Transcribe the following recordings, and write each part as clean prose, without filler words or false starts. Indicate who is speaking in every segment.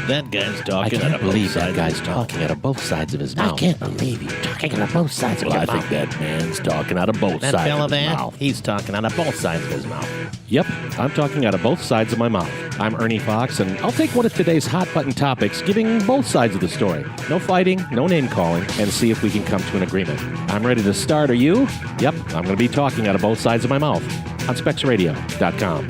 Speaker 1: That guy's
Speaker 2: I
Speaker 1: talking
Speaker 2: can't
Speaker 1: out of both
Speaker 2: believe that
Speaker 1: sides.
Speaker 2: guy's talking out of both sides of his
Speaker 3: I
Speaker 2: mouth.
Speaker 3: can't believe you're talking out of both sides of
Speaker 1: Well,
Speaker 3: your
Speaker 1: I
Speaker 3: mouth.
Speaker 1: think that man's talking out of both
Speaker 2: That
Speaker 1: sides
Speaker 2: fella
Speaker 1: of his
Speaker 2: there,
Speaker 1: mouth.
Speaker 2: he's talking out of both sides of his mouth.
Speaker 1: Yep, I'm talking out of both sides of my mouth. I'm Ernie Fox, and I'll take one of today's hot-button topics, giving both sides of the story. No fighting, no name-calling, and see if we can come to an agreement. I'm ready to start. Are you? Yep, I'm going to be talking out of both sides of my mouth on SpexRadio.com.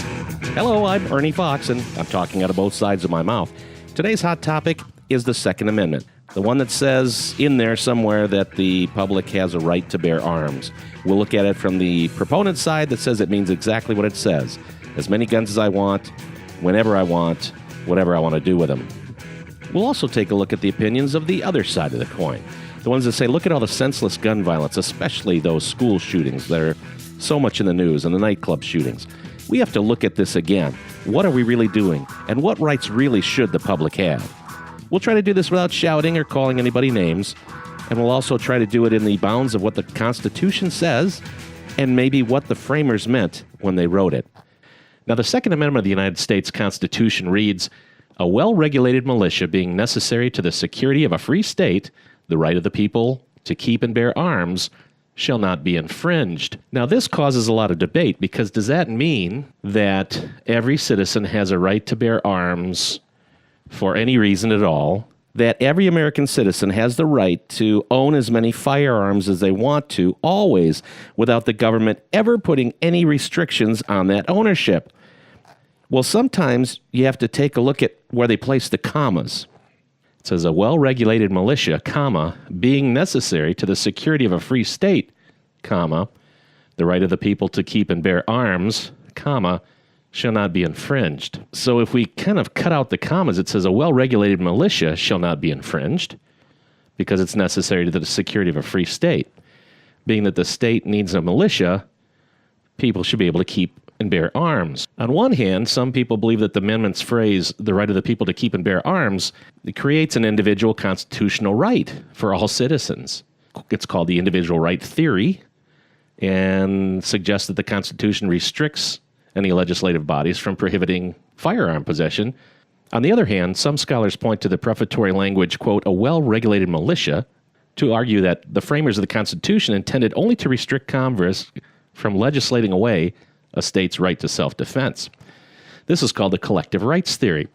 Speaker 1: Hello, I'm Ernie Fox, and I'm talking out of both sides of my mouth. Today's hot topic is the Second Amendment, the one that says in there somewhere that the public has a right to bear arms. We'll look at it from the proponent side that says it means exactly what it says. As many guns as I want, whenever I want, whatever I want to do with them. We'll also take a look at the opinions of the other side of the coin. The ones that say, look at all the senseless gun violence, especially those school shootings that are so much in the news and the nightclub shootings. We have to look at this again. What are we really doing? And what rights really should the public have? We'll try to do this without shouting or calling anybody names. And we'll also try to do it in the bounds of what the Constitution says and maybe what the framers meant when they wrote it. Now, the Second Amendment of the United States Constitution reads, "A well-regulated militia being necessary to the security of a free state, the right of the people to keep and bear arms, shall not be infringed." Now, this causes a lot of debate because does that mean that every citizen has a right to bear arms for any reason at all? That every American citizen has the right to own as many firearms as they want to, always, without the government ever putting any restrictions on that ownership? Well, sometimes you have to take a look at where they place the commas. It says a well-regulated militia, comma, being necessary to the security of a free state, comma, the right of the people to keep and bear arms, comma, shall not be infringed. So if we kind of cut out the commas, it says a well-regulated militia shall not be infringed because it's necessary to the security of a free state. Being that the state needs a militia, people should be able to keep and bear arms. On one hand, some people believe that the amendment's phrase, the right of the people to keep and bear arms, it creates an individual constitutional right for all citizens. It's called the individual right theory and suggests that the Constitution restricts any legislative bodies from prohibiting firearm possession. On the other hand, some scholars point to the prefatory language, quote, a well-regulated militia, to argue that the framers of the Constitution intended only to restrict Congress from legislating away a state's right to self-defense. This is called the collective rights theory.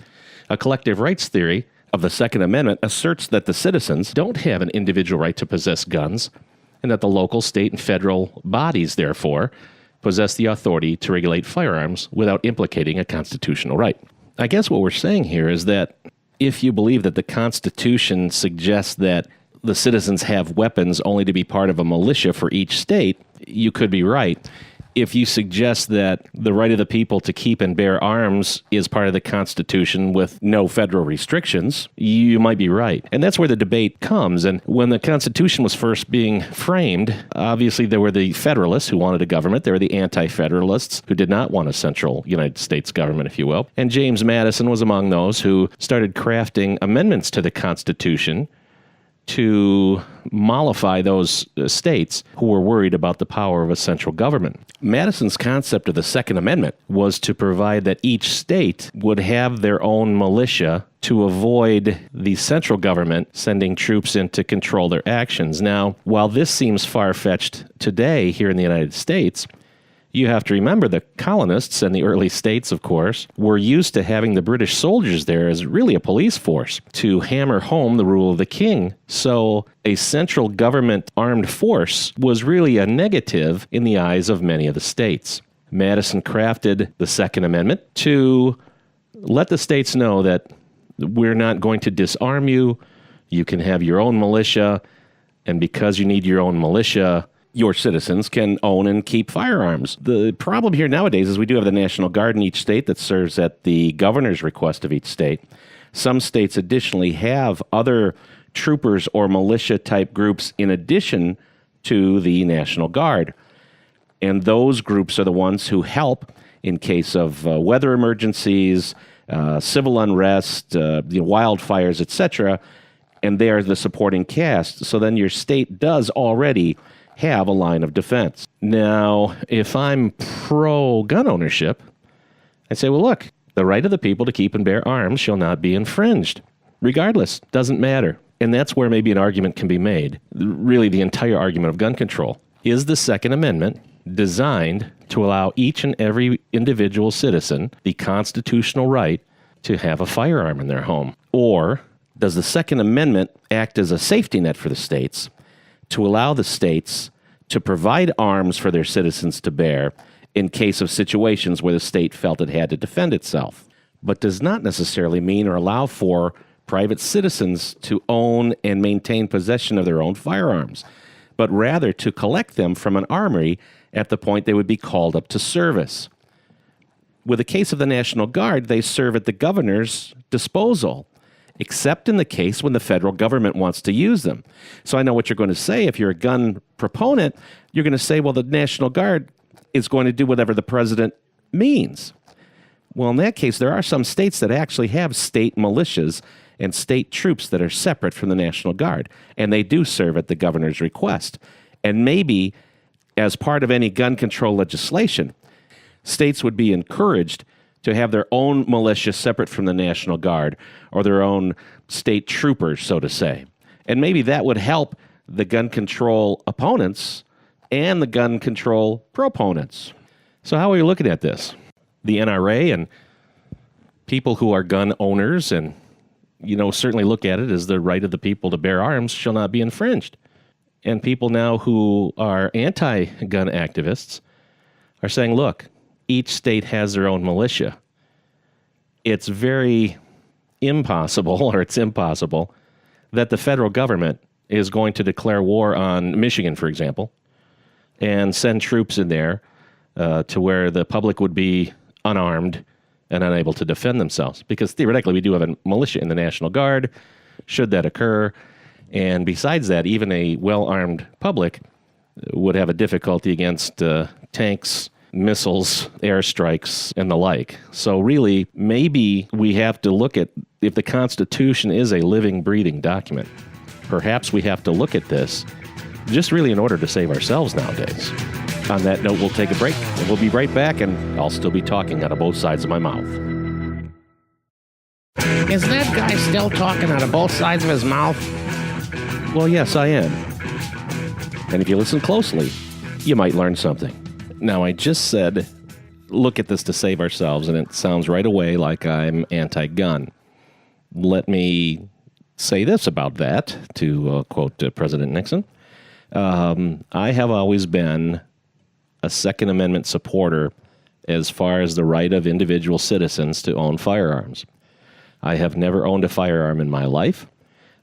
Speaker 1: A collective rights theory of the Second Amendment asserts that the citizens don't have an individual right to possess guns, and that the local, state, and federal bodies, therefore, possess the authority to regulate firearms without implicating a constitutional right. I guess what we're saying here is that if you believe that the Constitution suggests that the citizens have weapons only to be part of a militia for each state, you could be right. If you suggest that the right of the people to keep and bear arms is part of the Constitution with no federal restrictions, you might be right. And that's where the debate comes. And when the Constitution was first being framed, obviously there were the Federalists who wanted a government. There were the Anti-Federalists who did not want a central United States government, if you will. And James Madison was among those who started crafting amendments to the Constitution to mollify those states who were worried about the power of a central government. Madison's concept of the Second Amendment was to provide that each state would have their own militia to avoid the central government sending troops in to control their actions. Now, while this seems far-fetched today here in the United States, you have to remember the colonists and the early states, of course, were used to having the British soldiers there as really a police force to hammer home the rule of the king. So a central government armed force was really a negative in the eyes of many of the states. Madison crafted the Second Amendment to let the states know that we're not going to disarm you. You can have your own militia, and because you need your own militia, your citizens can own and keep firearms. The problem here nowadays is we do have the National Guard in each state that serves at the governor's request of each state. Some states additionally have other troopers or militia-type groups in addition to the National Guard. And those groups are the ones who help in case of weather emergencies, civil unrest, wildfires, etc., and they are the supporting cast. So then your state does already have a line of defense. Now, if I'm pro-gun ownership, I say, well, look, The right of the people to keep and bear arms shall not be infringed. Regardless, doesn't matter. And that's where maybe an argument can be made. Really, the entire argument of gun control. Is the Second Amendment designed to allow each and every individual citizen the constitutional right to have a firearm in their home? Or does the Second Amendment act as a safety net for the states to allow the states to provide arms for their citizens to bear in case of situations where the state felt it had to defend itself, but does not necessarily mean or allow for private citizens to own and maintain possession of their own firearms, but rather to collect them from an armory at the point they would be called up to service. With the case of the National Guard, they serve at the governor's disposal, except in the case when the federal government wants to use them. So I know what you're going to say. If you're a gun proponent, you're going to say, well, the National Guard is going to do whatever the president means. Well, in that case, there are some states that actually have state militias and state troops that are separate from the National Guard, and they do serve at the governor's request. And maybe as part of any gun control legislation, states would be encouraged to have their own militia separate from the National Guard or their own state troopers, so to say. And maybe that would help the gun control opponents and the gun control proponents. So how are you looking at this? The NRA and people who are gun owners and, certainly look at it as the right of the people to bear arms shall not be infringed. And people now who are anti-gun activists are saying, look, each state has their own militia. It's very impossible, or it's impossible, that the federal government is going to declare war on Michigan, for example, and send troops in there to where the public would be unarmed and unable to defend themselves. Because theoretically, we do have a militia in the National Guard, should that occur. And besides that, even a well-armed public would have a difficulty against tanks, missiles, airstrikes, and the like. So really, maybe we have to look at, if the Constitution is a living, breathing document, perhaps we have to look at this just really in order to save ourselves nowadays. On that note, we'll take a break, and we'll be right back, and I'll still be talking out of both sides of my mouth.
Speaker 3: Is that guy still talking out of both sides of his mouth?
Speaker 1: Well, yes, I am. And if you listen closely, you might learn something. Now, I just said, look at this to save ourselves, and it sounds right away like I'm anti-gun. Let me say this about that, to quote President Nixon. I have always been a Second Amendment supporter as far as the right of individual citizens to own firearms. I have never owned a firearm in my life.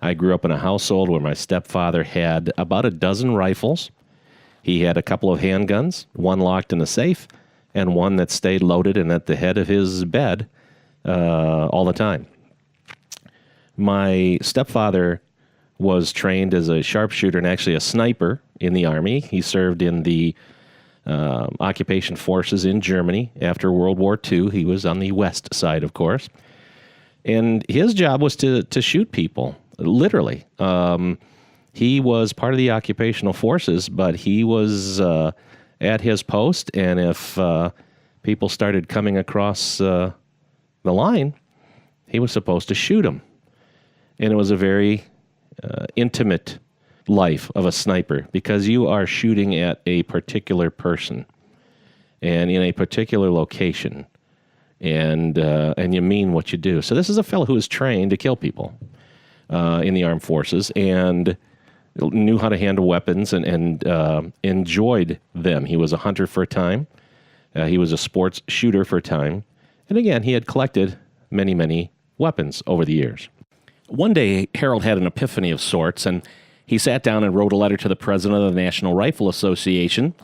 Speaker 1: I grew up in a household where my stepfather had about a dozen rifles. He had a couple of handguns, one locked in a safe, and one that stayed loaded and at the head of his bed all the time. My stepfather was trained as a sharpshooter and actually a sniper in the Army. He served in the occupation forces in Germany after World War II. He was on the west side, of course. And his job was to shoot people, literally. He was part of the occupational forces, but he was at his post, and if people started coming across the line, he was supposed to shoot them. And it was a very intimate life of a sniper, because you are shooting at a particular person and in a particular location, and you mean what you do. So this is a fellow who was trained to kill people in the armed forces and knew how to handle weapons and enjoyed them. He was a hunter for a time. He was a sports shooter for a time. And again, he had collected many, many weapons over the years. One day, Harold had an epiphany of sorts, and he sat down and wrote a letter to the president of the National Rifle Association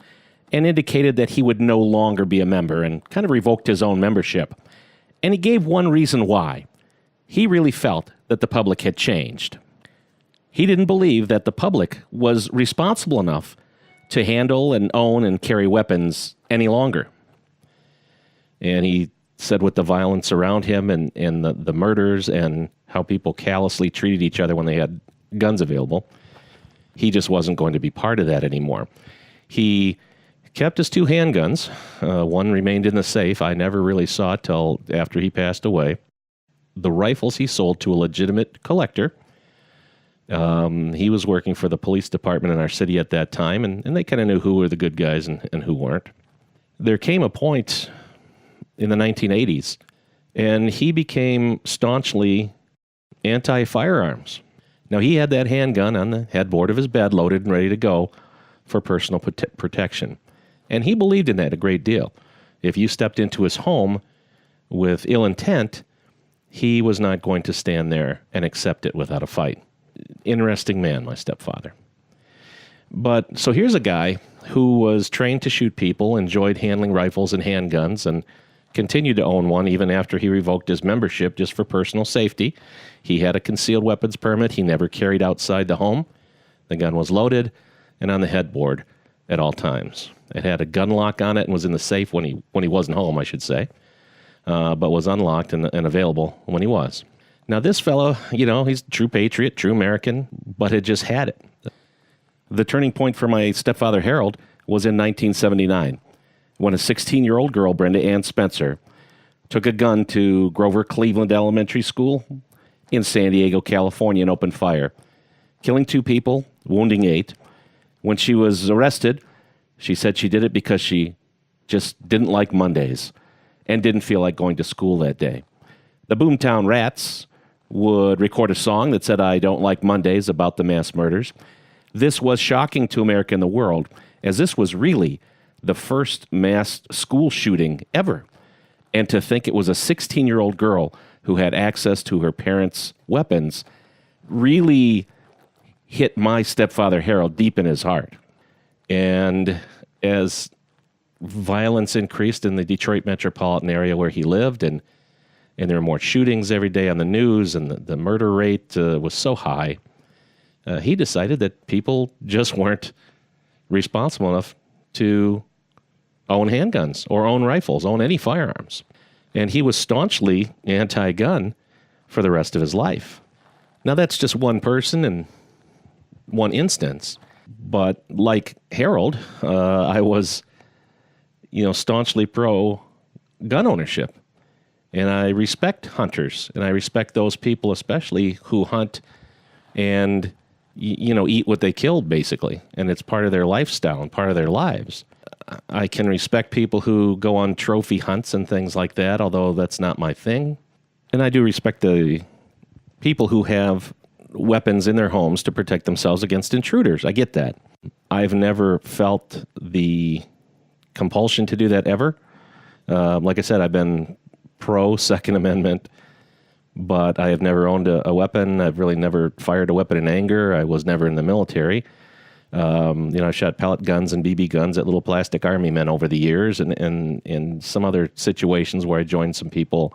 Speaker 1: and indicated that he would no longer be a member and kind of revoked his own membership. And he gave one reason why. He really felt that the public had changed. He didn't believe that the public was responsible enough to handle and own and carry weapons any longer. And he said with the violence around him and the murders and how people callously treated each other when they had guns available, he just wasn't going to be part of that anymore. He Kept his 2 handguns. One remained in the safe. I never really saw it till after he passed away. The rifles he sold to a legitimate collector. He was working for the police department in our city at that time, and they kind of knew who were the good guys and who weren't. There came a point in the 1980s, and he became staunchly anti-firearms. Now, he had that handgun on the headboard of his bed, loaded and ready to go for personal protection. And he believed in that a great deal. If you stepped into his home with ill intent, he was not going to stand there and accept it without a fight. Interesting man, my stepfather. But so here's a guy who was trained to shoot people, enjoyed handling rifles and handguns, and continued to own one even after he revoked his membership just for personal safety. He had a concealed weapons permit. He never carried outside the home. The gun was loaded and on the headboard at all times. It had a gun lock on it and was in the safe when he wasn't home, I should say, but was unlocked and available when he was. Now, this fellow, he's a true patriot, true American, but had just had it. The turning point for my stepfather, Harold, was in 1979, when a 16-year-old girl, Brenda Ann Spencer, took a gun to Grover Cleveland Elementary School in San Diego, California, and opened fire, killing 2 people, wounding 8. When she was arrested, she said she did it because she just didn't like Mondays and didn't feel like going to school that day. The Boomtown Rats would record a song that said, "I don't like Mondays," about the mass murders. This was shocking to America and the world, as this was really the first mass school shooting ever. And to think it was a 16-year-old girl who had access to her parents' weapons really hit my stepfather, Harold, deep in his heart. And as violence increased in the Detroit metropolitan area where he lived, and there were more shootings every day on the news, and the murder rate was so high, he decided that people just weren't responsible enough to own handguns or own rifles, own any firearms. And he was staunchly anti-gun for the rest of his life. Now, that's just one person and one instance. But like Harold, I was, staunchly pro-gun ownership. And I respect hunters, and I respect those people especially who hunt and, eat what they killed, basically. And it's part of their lifestyle and part of their lives. I can respect people who go on trophy hunts and things like that, although that's not my thing. And I do respect the people who have weapons in their homes to protect themselves against intruders. I get that. I've never felt the compulsion to do that ever. Like I said, I've been pro-Second Amendment, but I have never owned a weapon. I've really never fired a weapon in anger. I was never in the military. I shot pellet guns and BB guns at little plastic army men over the years, and in some other situations where I joined some people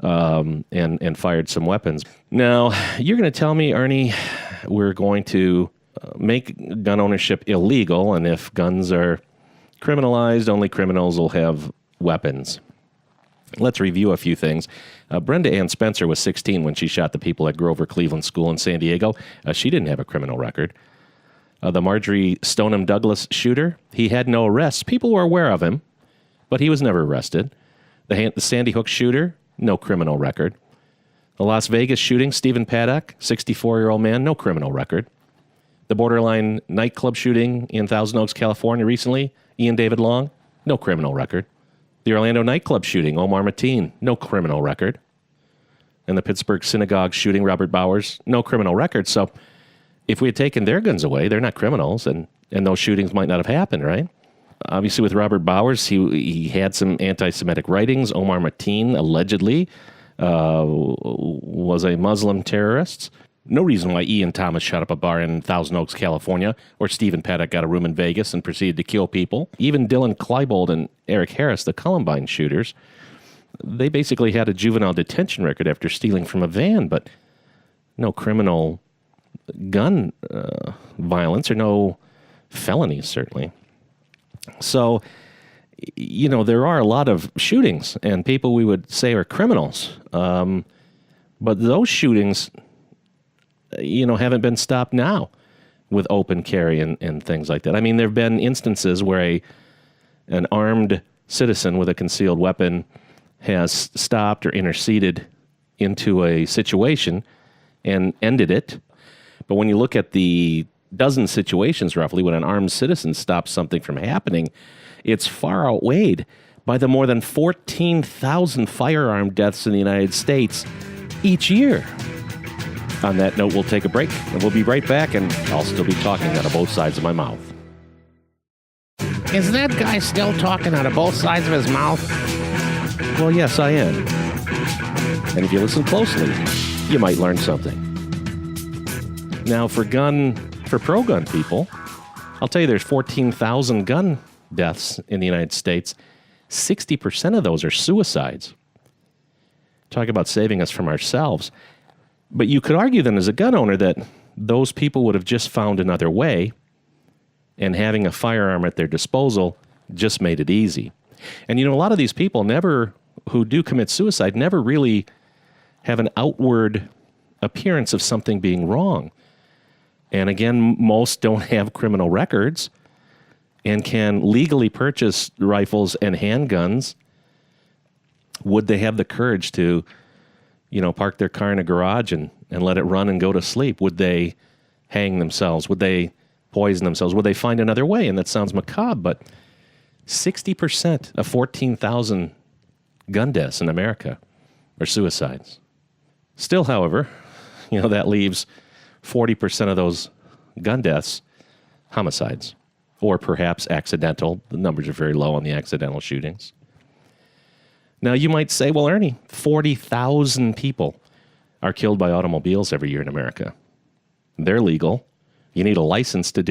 Speaker 1: and fired some weapons. Now, you're going to tell me, Ernie, we're going to make gun ownership illegal, and if guns are criminalized, only criminals will have weapons. Let's review a few things. Brenda Ann Spencer was 16 when she shot the people at Grover Cleveland School in San Diego. She didn't have a criminal record. The Marjorie Stoneham Douglas shooter, he had no arrests. People were aware of him, but he was never arrested. The Sandy Hook shooter, no criminal record. The Las Vegas shooting, Stephen Paddock, 64-year-old man, no criminal record. The Borderline nightclub shooting in Thousand Oaks, California recently, Ian David Long, no criminal record. The Orlando nightclub shooting, Omar Mateen, no criminal record. And the Pittsburgh synagogue shooting, Robert Bowers, no criminal record. So if we had taken their guns away, they're not criminals, and those shootings might not have happened, right? Obviously, with Robert Bowers, he had some anti-Semitic writings. Omar Mateen, allegedly, was a Muslim terrorist. No reason why Ian Thomas shot up a bar in Thousand Oaks, California, or Stephen Paddock got a room in Vegas and proceeded to kill people. Even Dylan Klebold and Eric Harris, the Columbine shooters, they basically had a juvenile detention record after stealing from a van, but no criminal gun violence or no felonies, certainly. So, there are a lot of shootings and people we would say are criminals. But those shootings, haven't been stopped now with open carry and things like that. I mean, there have been instances where an armed citizen with a concealed weapon has stopped or interceded into a situation and ended it. But when you look at the dozen situations roughly when an armed citizen stops something from happening, it's far outweighed by the more than 14,000 firearm deaths in the United States each year. On that note, we'll take a break, and we'll be right back, and I'll still be talking out of both sides of my mouth.
Speaker 3: Is that guy still talking out of both sides of his mouth?
Speaker 1: Well, yes, I am. And if you listen closely, you might learn something. Now, for pro-gun people, I'll tell you there's 14,000 gun deaths in the United States. 60% of those are suicides. Talk about saving us from ourselves. But you could argue then as a gun owner that those people would have just found another way, and having a firearm at their disposal just made it easy. And a lot of these people who do commit suicide never really have an outward appearance of something being wrong. And again, most don't have criminal records and can legally purchase rifles and handguns. Would they have the courage to park their car in a garage and let it run and go to sleep? Would they hang themselves? Would they poison themselves? Would they find another way? And that sounds macabre, but 60% of 14,000 gun deaths in America are suicides. Still, however, that leaves 40% of those gun deaths homicides, or perhaps accidental. The numbers are very low on the accidental shootings. Now, you might say, well, Ernie, 40,000 people are killed by automobiles every year in America. They're legal. You need a license to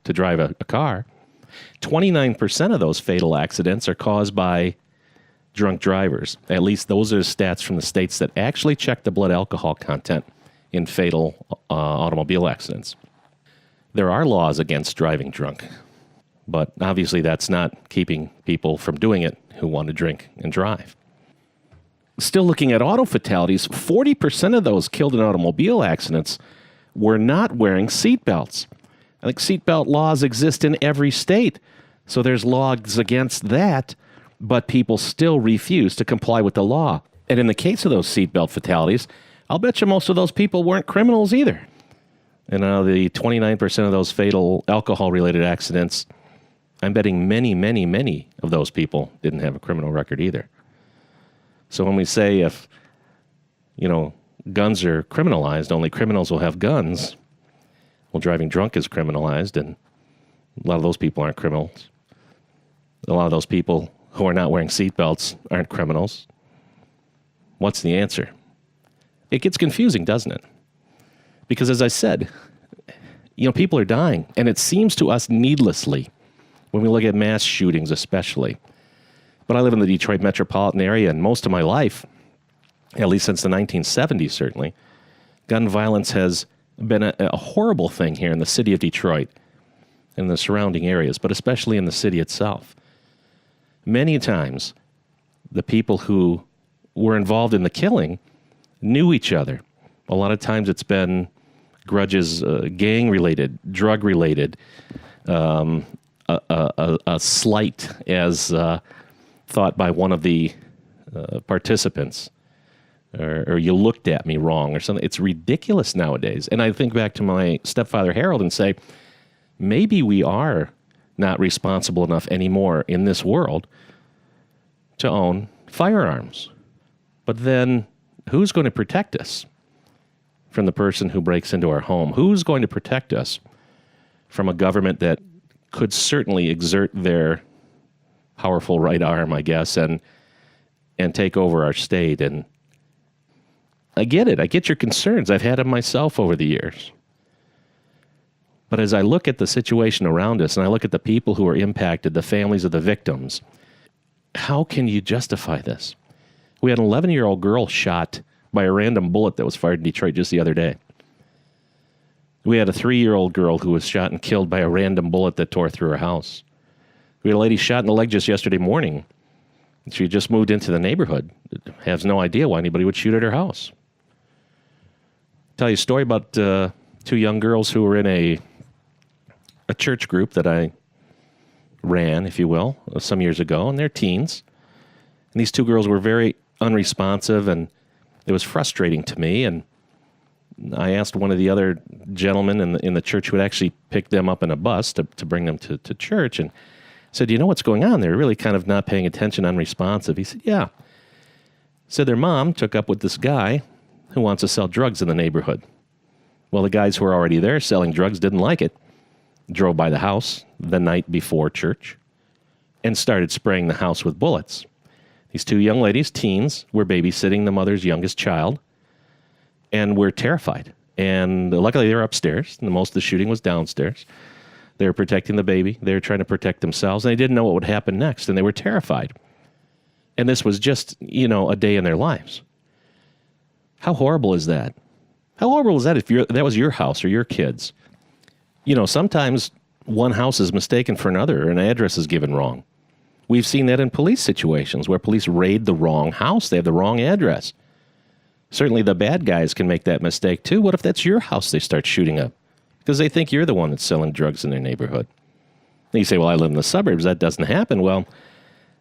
Speaker 1: drive a car. 29% of those fatal accidents are caused by drunk drivers. At least those are the stats from the states that actually check the blood alcohol content in fatal automobile accidents. There are laws against driving drunk, but obviously that's not keeping people from doing it who want to drink and drive. Still looking at auto fatalities, 40% of those killed in automobile accidents were not wearing seatbelts. I think seatbelt laws exist in every state, so there's laws against that, but people still refuse to comply with the law. And in the case of those seatbelt fatalities, I'll bet you most of those people weren't criminals either. And the 29% of those fatal alcohol-related accidents, I'm betting many, many, many of those people didn't have a criminal record either. So when we say if, guns are criminalized, only criminals will have guns, well, driving drunk is criminalized, and a lot of those people aren't criminals. A lot of those people who are not wearing seatbelts aren't criminals. What's the answer? It gets confusing, doesn't it? Because as I said, people are dying, and it seems to us needlessly when we look at mass shootings especially. But I live in the Detroit metropolitan area, and most of my life, at least since the 1970s certainly, gun violence has been a horrible thing here in the city of Detroit and the surrounding areas, but especially in the city itself. Many times, the people who were involved in the killing knew each other. A lot of times it's been grudges, gang-related, drug-related, a slight as thought by one of the participants, or you looked at me wrong or something. It's ridiculous nowadays. And I think back to my stepfather Harold and say, maybe we are not responsible enough anymore in this world to own firearms. But then who's going to protect us from the person who breaks into our home? Who's going to protect us from a government that could certainly exert their powerful right arm, I guess, and take over our state? And I get it. I get your concerns. I've had them myself over the years. But as I look at the situation around us and I look at the people who are impacted, the families of the victims, how can you justify this? We had an 11-year-old girl shot by a random bullet that was fired in Detroit just the other day. We had a 3-year-old girl who was shot and killed by a random bullet that tore through her house. We had a lady shot in the leg just yesterday morning. She just moved into the neighborhood. Has no idea why anybody would shoot at her house. Tell you a story about 2 young girls who were in a church group that I ran, if you will, some years ago, and they're teens. And these two girls were very unresponsive, and it was frustrating to me. And I asked one of the other gentlemen in the church who had actually picked them up in a bus to bring them to church, and said, you know what's going on? They're really kind of not paying attention, unresponsive. He said, yeah. Said their mom took up with this guy who wants to sell drugs in the neighborhood. Well, the guys who were already there selling drugs didn't like it, drove by the house the night before church, and started spraying the house with bullets. These two young ladies, teens, were babysitting the mother's youngest child, and were terrified. And luckily they were upstairs, and most of the shooting was downstairs. They were protecting the baby. They were trying to protect themselves, and they didn't know what would happen next, and they were terrified. And this was just, a day in their lives. How horrible is that? How horrible is that if that was your house or your kids? Sometimes one house is mistaken for another, or an address is given wrong. We've seen that in police situations where police raid the wrong house. They have the wrong address. Certainly the bad guys can make that mistake too. What if that's your house they start shooting up? Because they think you're the one that's selling drugs in their neighborhood. And you say, well, I live in the suburbs. That doesn't happen. Well,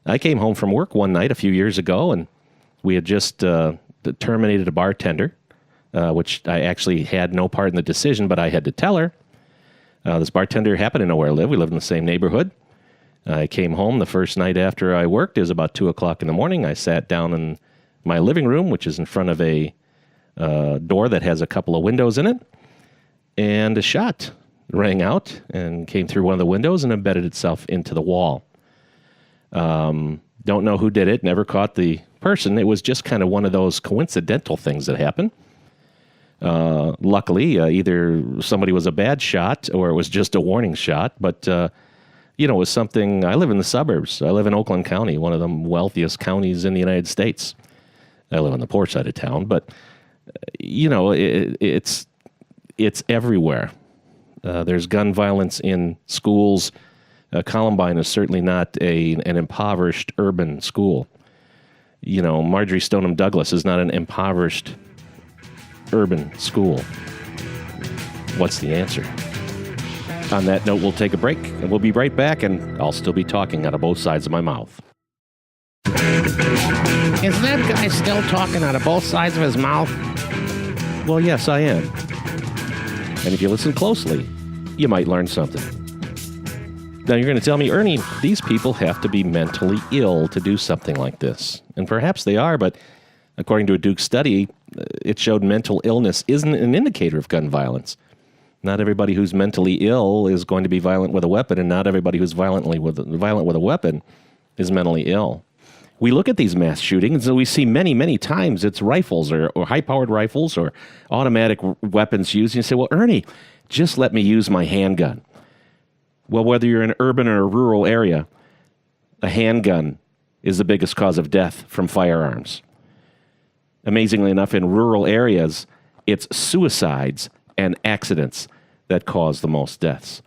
Speaker 1: I came home from work one night a few years ago, and we had just terminated a bartender, which I actually had no part in the decision, but I had to tell her. This bartender happened to know where I live. We lived in the same neighborhood. I came home the first night after I worked. It was about 2 o'clock in the morning. I sat down in my living room, which is in front of a door that has a couple of windows in it, and a shot rang out and came through one of the windows and embedded itself into the wall. Don't know who did it, never caught the person. It was just kind of one of those coincidental things that happened. Luckily, either somebody was a bad shot or it was just a warning shot, but it was something. I live in the suburbs. I live in Oakland County, one of the wealthiest counties in the United States. I live on the poor side of town, but it's everywhere. There's gun violence in schools. Columbine is certainly not an impoverished urban school. Marjorie Stoneham Douglas is not an impoverished urban school. What's the answer? On that note, we'll take a break, and we'll be right back, and I'll still be talking out of both sides of my mouth.
Speaker 3: Is that guy still talking out of both sides of his mouth?
Speaker 1: Well, yes, I am. And if you listen closely, you might learn something. Now, you're going to tell me, Ernie, these people have to be mentally ill to do something like this. And perhaps they are, but according to a Duke study, it showed mental illness isn't an indicator of gun violence. Not everybody who's mentally ill is going to be violent with a weapon, and not everybody who's violent with a weapon is mentally ill. We look at these mass shootings, and we see many, many times it's rifles or high-powered rifles or automatic weapons used. And you say, well, Ernie, just let me use my handgun. Well, whether you're in an urban or a rural area, a handgun is the biggest cause of death from firearms. Amazingly enough, in rural areas, it's suicides and accidents that cause the most deaths.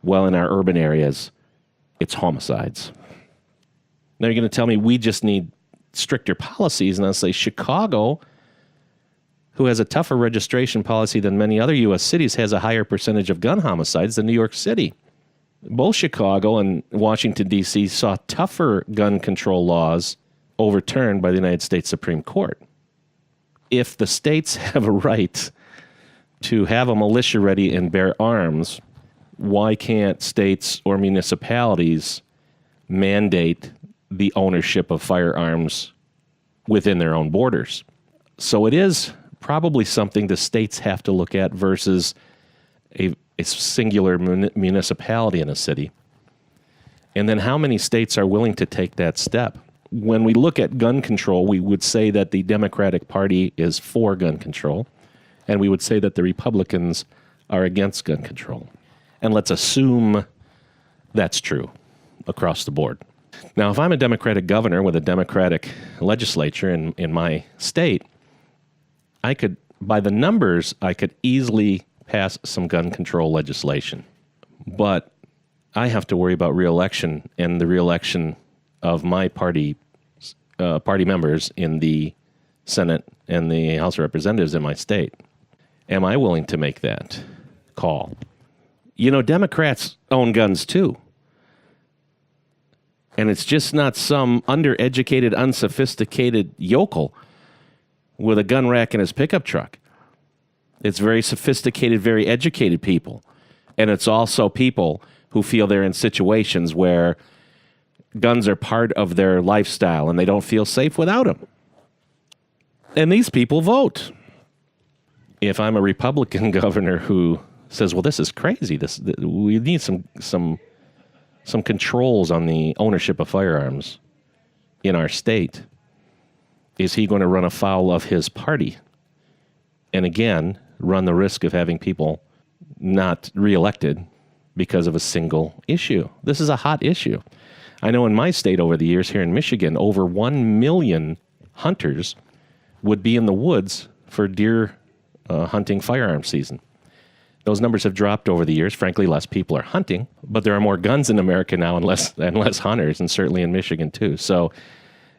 Speaker 1: Well, in our urban areas, it's homicides. Now you're going to tell me we just need stricter policies, and I'll say Chicago, who has a tougher registration policy than many other U.S. cities, has a higher percentage of gun homicides than New York City. Both Chicago and Washington, D.C. saw tougher gun control laws overturned by the United States Supreme Court. If the states have a right to have a militia ready and bear arms, why can't states or municipalities mandate the ownership of firearms within their own borders? So it is probably something the states have to look at versus a singular municipality in a city. And then how many states are willing to take that step? When we look at gun control, we would say that the Democratic Party is for gun control, and we would say that the Republicans are against gun control. And let's assume that's true across the board. Now, if I'm a Democratic governor with a Democratic legislature in my state, I could, by the numbers, I could easily pass some gun control legislation. But I have to worry about re-election and the re-election of my party members in the Senate and the House of Representatives in my state. Am I willing to make that call? Democrats own guns too. And it's just not some undereducated, unsophisticated yokel with a gun rack in his pickup truck. It's very sophisticated, very educated people. And it's also people who feel they're in situations where guns are part of their lifestyle and they don't feel safe without them. And these people vote. If I'm a Republican governor who says, well, this is crazy, we need some controls on the ownership of firearms in our state, is he going to run afoul of his party? And again, run the risk of having people not reelected because of a single issue. This is a hot issue. I know in my state over the years here in Michigan, over 1 million hunters would be in the woods for deer hunting firearm season. Those numbers have dropped over the years. Frankly, less people are hunting, but there are more guns in America now and less hunters, and certainly in Michigan too. So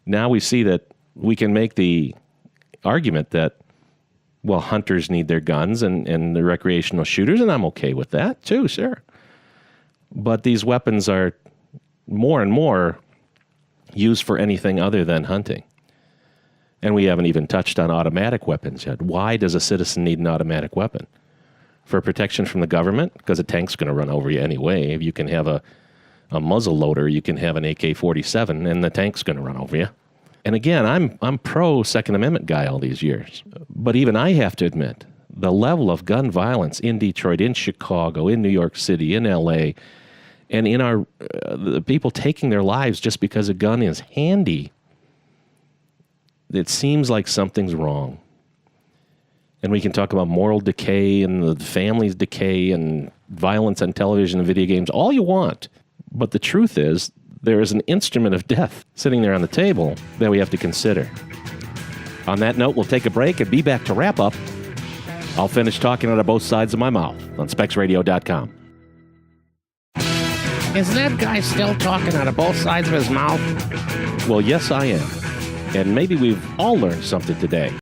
Speaker 1: now we see that we can make the argument that, well, hunters need their guns and the recreational shooters, and I'm okay with that too, sure. But these weapons are more and more used for anything other than hunting. And we haven't even touched on automatic weapons yet. Why does a citizen need an automatic weapon? For protection from the government? Because a tank's going to run over you anyway. If you can have a muzzle loader, you can have an AK-47, and the tank's going to run over you. And again, I'm pro Second Amendment guy all these years. But even I have to admit, the level of gun violence in Detroit, in Chicago, in New York City, in L.A., and in our the people taking their lives just because a gun is handy, it seems like something's wrong. And we can talk about moral decay and the family's decay and violence on television and video games, all you want. But the truth is, there is an instrument of death sitting there on the table that we have to consider. On that note, we'll take a break and be back to wrap up. I'll finish talking out of both sides of my mouth on SpexRadio.com.
Speaker 3: Is that guy still talking out of both sides of his mouth?
Speaker 1: Well, yes, I am. And maybe we've all learned something today.